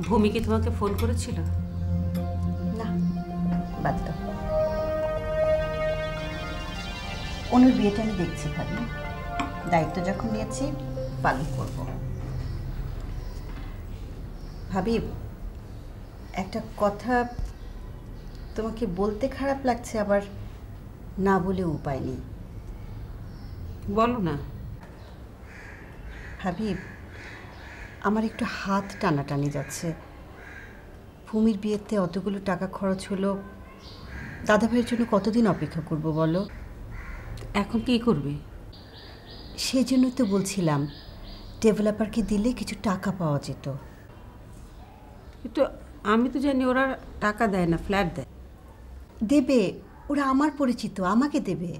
ভূমি কি তোমাকে ফোন করেছিল? না, বাদ দাও। অনুর বিয়েটা আমি দেখছি ভাবি, দায়িত্ব যখন নিয়েছি পালন করব। ভাবি, একটা কথা তোমাকে বলতে খারাপ লাগছে, আবার না বলে উপায় নেই। বলো না। ভাবি, আমার একটু হাত টানাটানি যাচ্ছে। ভূমির বিয়েতে অতগুলো টাকা খরচ হলো, দাদাভাইয়ের জন্য কতদিন অপেক্ষা করব বলো? এখন কি করবে? সেই জন্যই তো বলছিলাম, ডেভেলপারকে দিলে কিছু টাকা পাওয়া যেত। কিন্তু আমি তো জানি ওরা টাকা দেয় না, ফ্ল্যাট দেয়। দেবে, ওরা আমার পরিচিত, আমাকে দেবে।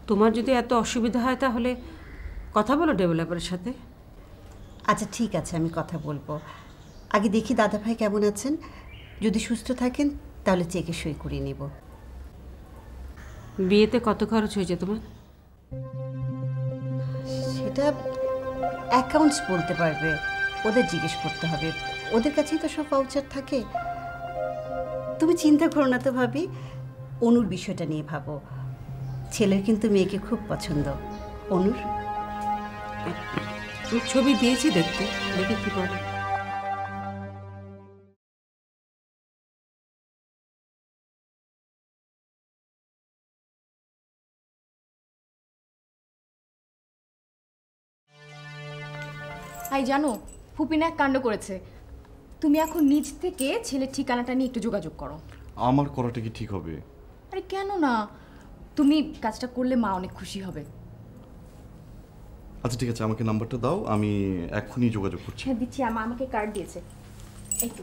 তোমার যদি এত অসুবিধা হয় তাহলে কথা বলো ডেভেলপারের সাথে। আচ্ছা ঠিক আছে, আমি কথা বলবো। আগে দেখি দাদাভাই কেমন আছেন, যদি সুস্থ থাকেন তাহলে চেকে সই করিয়ে নেব। বিয়েতে কত খরচ হয়েছে তোমার? সেটা অ্যাকাউন্টস বলতে পারবে, ওদের জিজ্ঞেস করতে হবে, ওদের কাছেই তো সব ভাউচার থাকে। তুমি চিন্তা করো না তো ভাবি, অনুর বিষয়টা নিয়ে ভাবো। ছেলের কিন্তু মেয়েকে খুব পছন্দ। অনুর ছবি দিয়েছি দেখতে, দেখে কি বলে। তাই জানো, ফুপিনা এক কাণ্ড করেছে। তুমি এখন নিজ থেকে ছেলের ঠিকানাটা নিয়ে একটু যোগাযোগ করো। আমার করাটা কি ঠিক হবে? আরে কেন না, তুমি কাজটা করলে মা অনেক খুশি হবে। আচ্ছা ঠিক আছে, আমাকে নাম্বারটা দাও, আমি এক্ষুনি যোগাযোগ করছি। হ্যাঁ দিচ্ছি, আমাকে কার্ড দিয়েছে। একটু